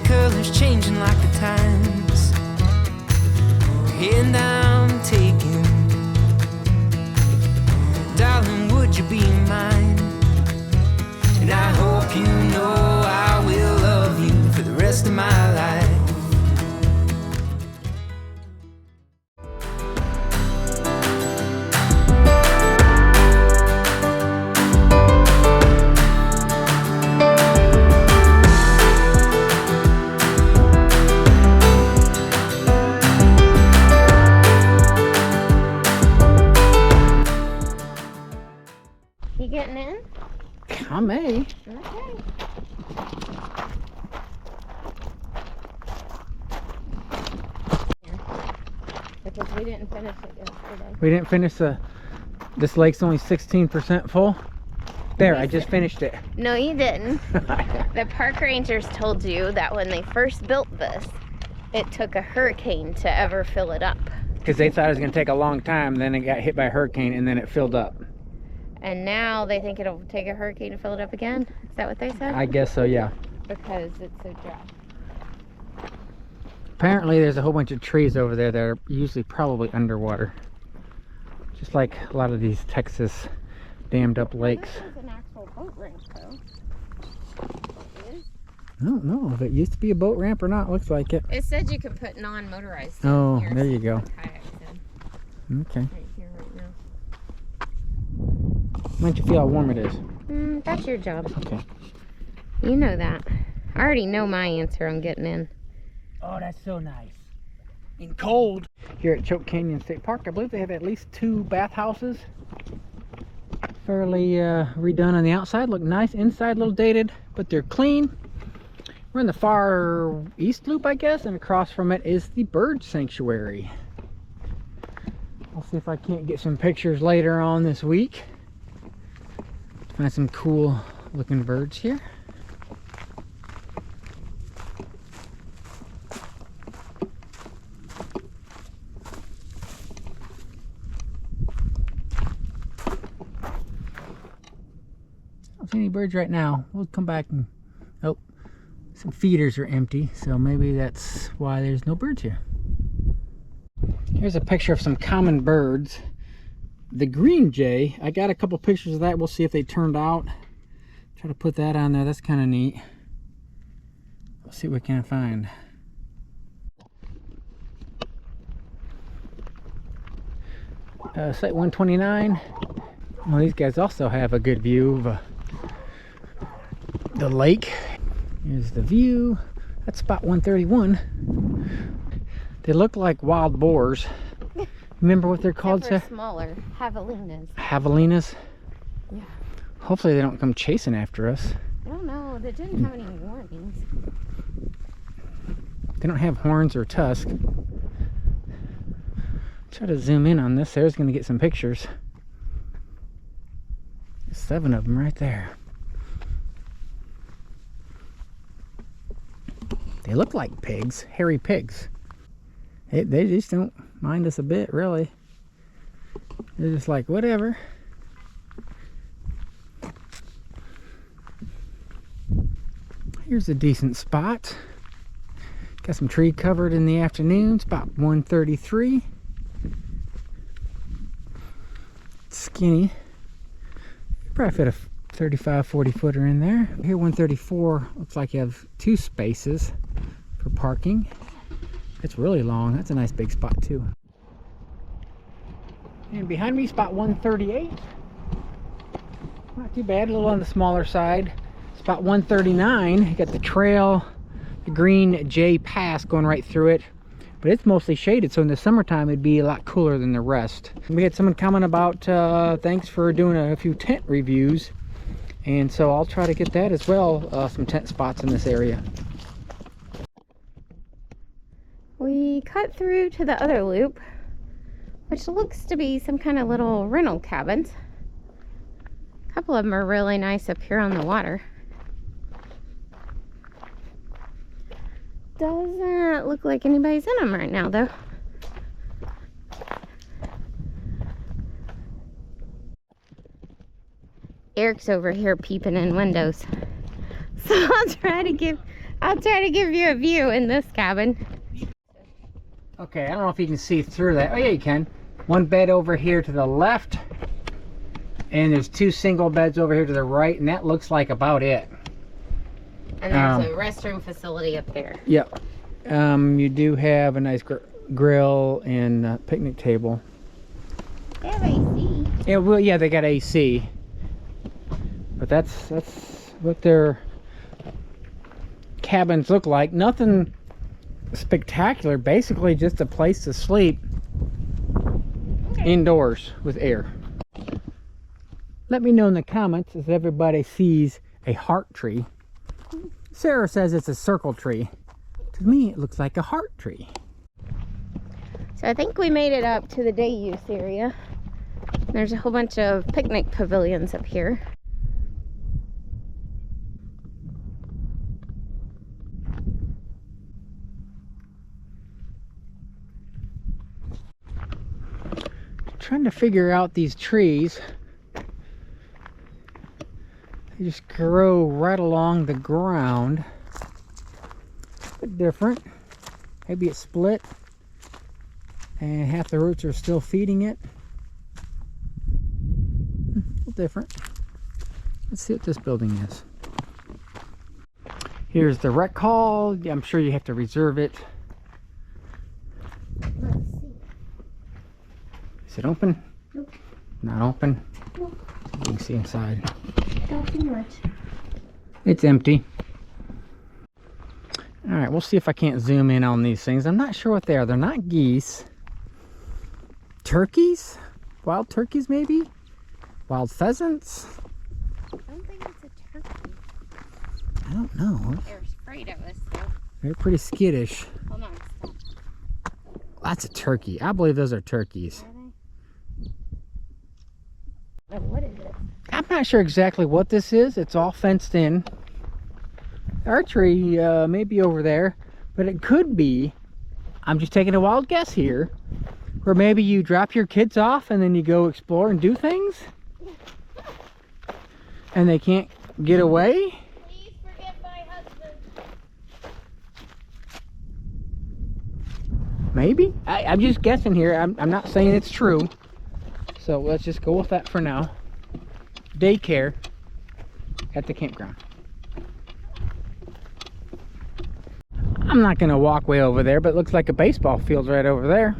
colors changing like the times, and I'm taking. Darling, would you be mine? And I hope you know I will love you for the rest of my life. You getting in? I may. Okay. Because we didn't finish it yesterday. We didn't finish this lake's only 16% full. There, I just finished it. No, you didn't. The park rangers told you that when they first built this, it took a hurricane to ever fill it up. Because they thought it was going to take a long time, then it got hit by a hurricane, and then it filled up. And now they think it'll take a hurricane to fill it up again? Is that what they said? I guess so, yeah. Because it's so dry. Apparently there's a whole bunch of trees over there that are usually probably underwater. Just like a lot of these Texas dammed up lakes. This is an actual boat ramp, though. I don't know if it used to be a boat ramp or not. Looks like it. It said you could put non-motorized. Oh, there you go. Kayaks in. Okay. Right here, right now. Why don't you feel how warm it is? That's your job. Okay. You know that. I already know my answer on getting in. Oh, that's so nice. And cold. Here at Choke Canyon State Park, I believe they have at least 2 bathhouses. Fairly redone on the outside. Look nice. Inside, a little dated, but they're clean. We're in the far east loop, I guess, and across from it is the bird sanctuary. I'll see if I can't get some pictures later on this week. Find some cool looking birds here. I don't see any birds right now. We'll come back and oh, some feeders are empty, so maybe that's why there's no birds here. Here's a picture of some common birds. The green jay, I got a couple pictures of that. We'll see if they turned out. Try to put that on there. That's kind of neat. We'll see what we can find. Site 129. Well, these guys also have a good view of the lake. Here's the view. That's spot 131. They look like wild boars. Remember what they're called? Except for smaller. Javelinas. Javelinas? Yeah. Hopefully they don't come chasing after us. I don't know. They didn't have any warnings. They don't have horns or tusks. Try to zoom in on this. Sarah's going to get some pictures. 7 of them right there. They look like pigs, hairy pigs. They just don't mind us a bit, really. They're just like, whatever. Here's a decent spot. Got some tree covered in the afternoon. Spot 133. Skinny. Probably fit a 35, 40 footer in there. Here 134 looks like you have 2 spaces for parking. It's really long. That's a nice big spot too. And behind me, spot 138. Not too bad, a little on the smaller side. Spot 139, you got the trail, the green J Pass going right through it. But it's mostly shaded, so in the summertime it'd be a lot cooler than the rest. We had someone comment about thanks for doing a few tent reviews. And so I'll try to get that as well, some tent spots in this area. We cut through to the other loop, which looks to be some kind of little rental cabins. A couple of them are really nice up here on the water. Doesn't look like anybody's in them right now, though. Eric's over here peeping in windows. So I'll try to give I'll try to give you a view in this cabin. Okay, I don't know if you can see through that. Oh yeah, you can. One bed over here to the left, and there's 2 single beds over here to the right, and that looks like about it. And there's a restroom facility up there. Yep. You do have a nice grill and picnic table. They have AC. Yeah, well, yeah, they got AC. But that's what their cabins look like. Nothing spectacular. Basically, just a place to sleep indoors with air. Let me know in the comments if everybody sees a heart tree. Sarah says it's a circle tree. To me, it looks like a heart tree. So I think we made it up to the day use area. There's a whole bunch of picnic pavilions up here. Trying to figure out these trees. They just grow right along the ground. A bit different. Maybe it's split and half the roots are still feeding it. A little different. Let's see what this building is. Here's the rec hall. I'm sure you have to reserve it. Let's see. Is it open? Nope. Not open? Nope. You can see inside. Not too much. It's empty. All right, we'll see if I can't zoom in on these things. I'm not sure what they are. They're not geese. Turkeys? Wild turkeys, maybe? Wild pheasants? I don't think it's a turkey. I don't know. They're afraid of us, though. They're pretty skittish. Hold on, stop. That's a turkey. I believe those are turkeys. Are they? Oh, what is it? I'm not sure exactly what this is. It's all fenced in. Archery may be over there, but it could be, I'm just taking a wild guess here, where maybe you drop your kids off and then you go explore and do things and they can't get away. Please forget my husband. Maybe. I'm just guessing here. I'm not saying it's true, so let's just go with that for now. Daycare at the campground. I'm not gonna walk way over there, but it looks like a baseball field's right over there.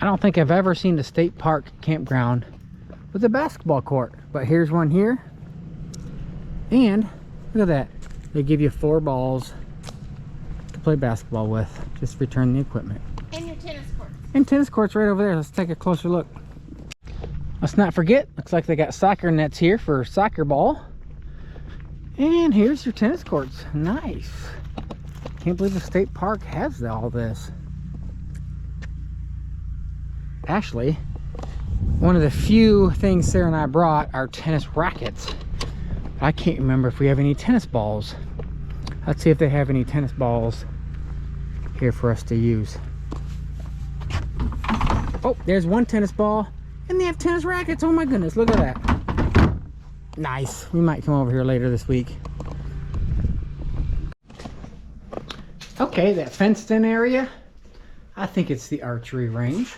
I don't think I've ever seen a state park campground with a basketball court, but here's one here. And look at that. They give you 4 balls to play basketball with. Just return the equipment. And your tennis court. And tennis courts right over there. Let's take a closer look. Let's not forget, looks like they got soccer nets here for soccer ball. And here's your tennis courts. Nice. Can't believe the state park has all this. Actually, one of the few things Sarah and I brought are tennis rackets. I can't remember if we have any tennis balls. Let's see if they have any tennis balls here for us to use. Oh, there's one tennis ball, and they have tennis rackets. Oh my goodness, look at that. Nice. We might come over here later this week. Okay, that fenced in area, I think it's the archery range.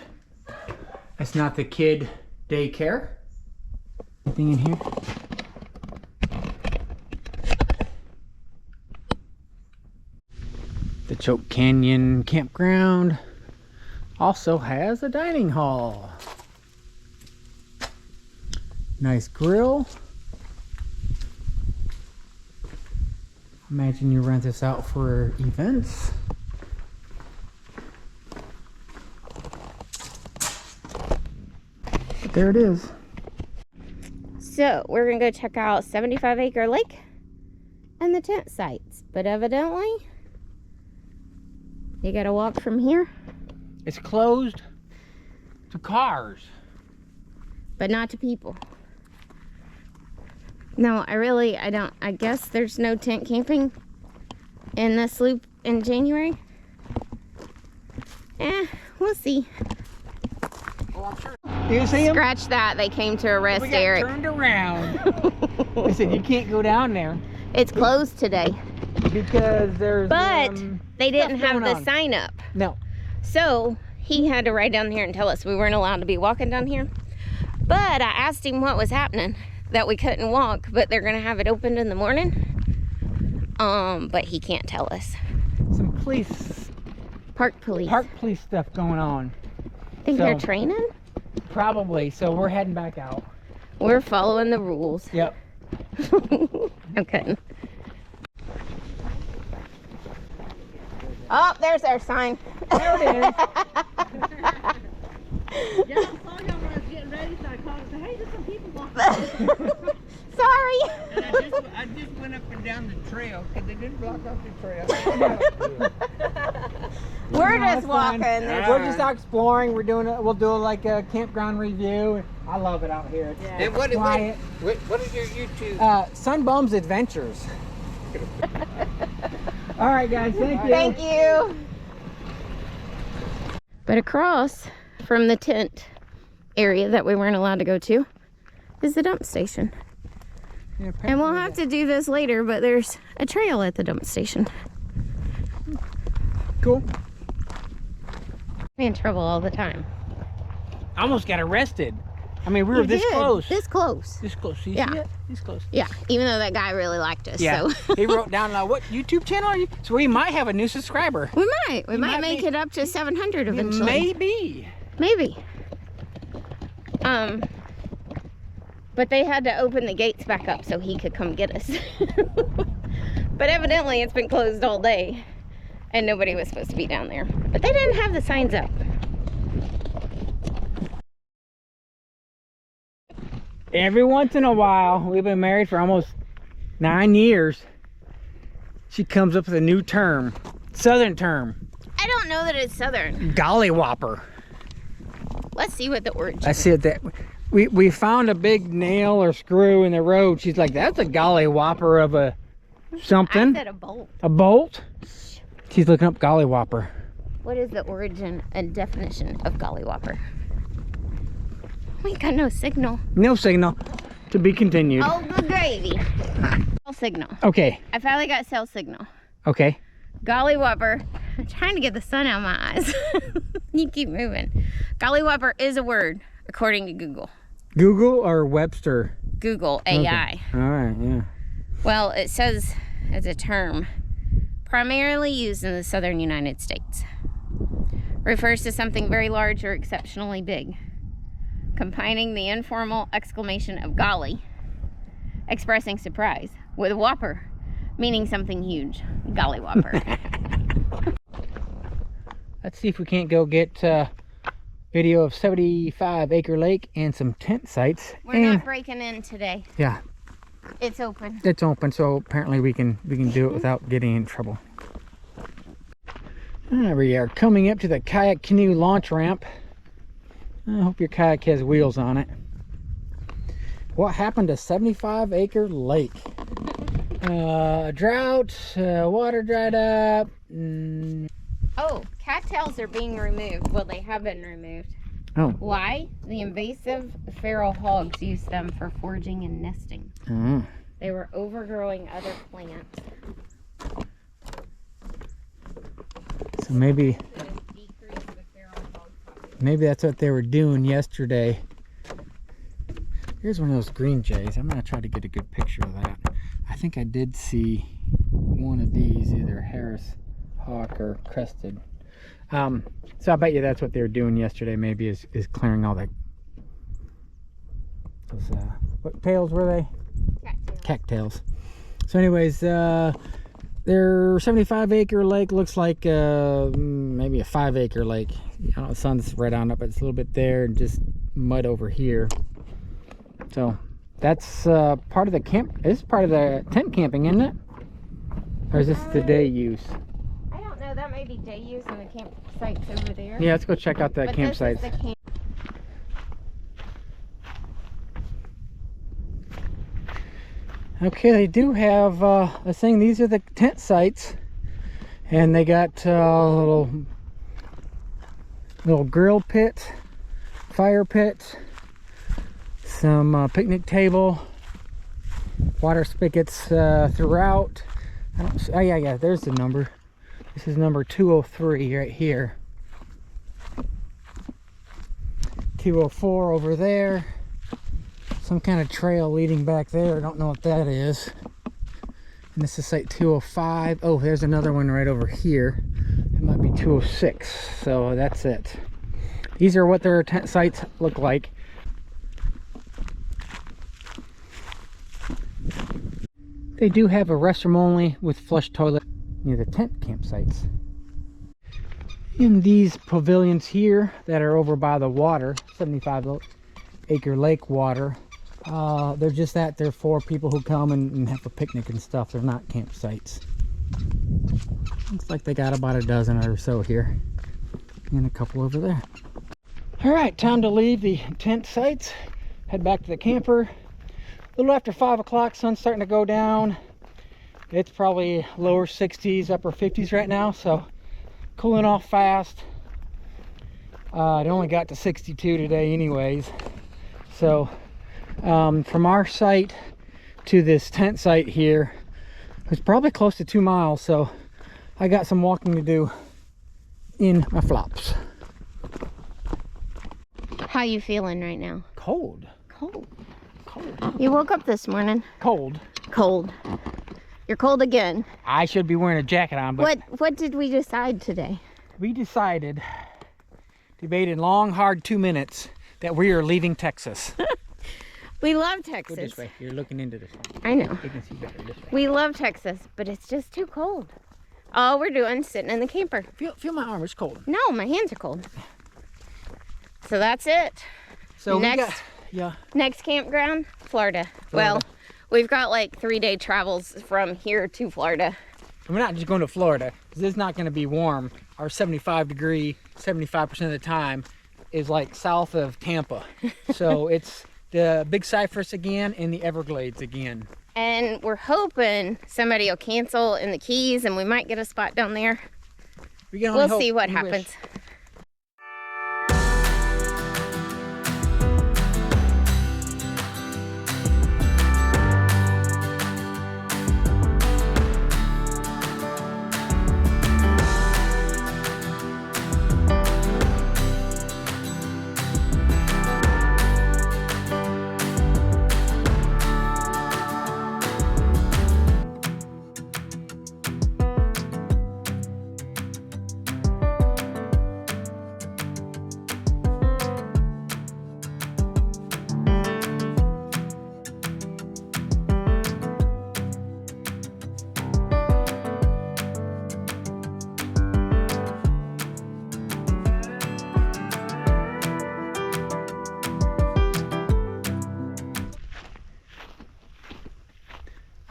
It's not the kid daycare. Anything in here? The Choke Canyon Campground also has a dining hall. Nice grill. Imagine you rent this out for events. But there it is. So we're gonna go check out 75 Acre Lake and the tent sites, but evidently you gotta walk from here, It's closed to cars. but not to people. No, I guess there's no tent camping in this loop in January. We'll see. Oh, I'm sure. Do you see them? Scratch that, they came to arrest We got Eric. turned around. They said you can't go down there. It's closed today. because there's But they didn't stuff have going the on. sign up. No. So he had to ride down here and tell us we weren't allowed to be walking down here. But I asked him what was happening, that we couldn't walk, but they're gonna have it opened in the morning. But he can't tell us. Some police, Park police. park police stuff going on. Think so- they're training? Probably. So we're heading back out. We're following the rules. Yep. I'm kidding. Oh, there's our sign. There it is. Yeah, I saw y'all when I was getting ready, so I called and said, hey, there's some people walking. Sorry. And I just went up and down the trail because they didn't block off the trail. We're No, just it's fine. walking. There's We're just out exploring. We'll do like a campground review. I love it out here. It's And what quiet. is your YouTube? Sunbum's Adventures. All right, guys. Thank you. Thank you. But across from the tent area that we weren't allowed to go to is the dump station. Yeah, And we'll have to do this later, but there's a trail at the dump station. Cool. I'm in trouble all the time. I almost got arrested. I mean, we were You this did. close. This close. This close. You Yeah. see it? This close. Yeah, even though that guy really liked us. Yeah. So He wrote down what YouTube channel are you? So we might have a new subscriber. we might. We might might make be- it up to 700 eventually. Maybe. Maybe. But they had to open the gates back up so he could come get us. But evidently it's been closed all day and nobody was supposed to be down there. But they didn't have the signs up. Every once in a while, we've been married for almost 9 years. She comes up with a new term, Southern term, I don't know that it's Southern. gollywhopper. Let's see what the origin I see it that we found a big nail or screw in the road. She's like, that's a gollywhopper of a I something, said a bolt. a bolt. She's looking up gollywhopper. What is the origin and definition of gollywhopper? We ain't got no signal. No signal. To be continued. Oh, good gravy. Cell signal. Okay. I finally got cell signal. Okay. Gollywhopper. I'm trying to get the sun out of my eyes. You keep moving. Gollywhopper is a word, according to Google. Google or Webster? Google AI. All right. Yeah. Well, it says it's a term primarily used in the southern United States. Refers to something very large or exceptionally big. Combining the informal exclamation of golly, expressing surprise, with whopper, meaning something huge. Gollywhopper. Let's see if we can't go get video of 75-acre lake and some tent sites. We're and not breaking in today. yeah, It's open. it's open, so apparently we can do it without getting in trouble. We are coming up to the kayak canoe launch ramp. I hope your kayak has wheels on it. What happened to 75-acre lake? Drought, water dried up. Oh, cattails are being removed. Well, they have been removed. Oh. Why? The invasive feral hogs use them for foraging and nesting. Oh. They were overgrowing other plants. So maybe That has decreased the feral hog population. maybe that's what they were doing yesterday. Here's one of those green jays. I'm gonna try to get a good picture of that. I think I did see one of these, either Harris hawk or crested. So I bet you that's what they were doing yesterday. Maybe is clearing all that. Those, what tails were they? Cattails. Cattails. So anyways, their 75-acre lake looks like maybe a 5-acre lake. I don't know, the sun's right on it, but it's a little bit there and just mud over here. So that's part of the camp. This is part of the tent camping, isn't it? Or is this the day use? I don't know. That may be day use and the campsite's over there. Yeah, let's go check out the But campsites. This is the camp. Okay, they do have a thing. These are the tent sites, and they got a little grill pit, fire pit, some picnic table, water spigots throughout, I don't see, oh yeah, there's the number. This is number 203 right here. 204 over there. Some kind of trail leading back there. I don't know what that is. And this is site 205. Oh, there's another one right over here. It might be 206. So that's it. These are what their tent sites look like. They do have a restroom only with flush toilet near the tent campsites. In these pavilions here that are over by the water, 75-acre lake water, they're just that. They're for people who come and have a picnic and stuff. They're not campsites. Looks like they got about a dozen or so here, and a couple over there. All right, time to leave the tent sites. Head back to the camper. A little after 5 o'clock, sun's starting to go down. It's probably lower 60s, upper 50s right now, so cooling off fast. It only got to 62 today anyways. So from our site to this tent site here, it's probably close to 2 miles, so I got some walking to do in my flops. How you feeling right now? Cold. Cold. Cold. You woke up this morning. Cold. Cold. You're cold again. I should be wearing a jacket on, but What did we decide today? we decided, debated long, hard 2 minutes, that we are leaving Texas. We love Go Texas. this way. You're looking into this one. I know. You can see better this way. We love Texas, but it's just too cold. All we're doing is sitting in the camper. Feel my arm. It's cold. No, my hands are cold. So that's it. So Next. Next campground, Florida. Well, we've got like 3-day travels from here to Florida. We're not just going to Florida, because it's not going to be warm. Our 75% of the time is like south of Tampa. So it's the Big Cypress again and the Everglades again. And we're hoping somebody will cancel in the Keys and we might get a spot down there. We'll see what happens.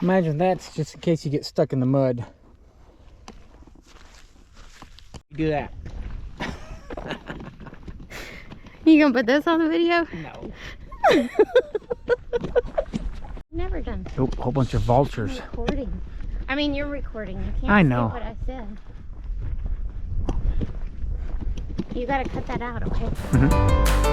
Imagine that's just in case you get stuck in the mud. Do that. You gonna put this on the video? No. Never done. Nope, a whole bunch of vultures. Recording. I mean, you're recording. You can't I know. say what I said. You gotta cut that out, okay? Mm-hmm.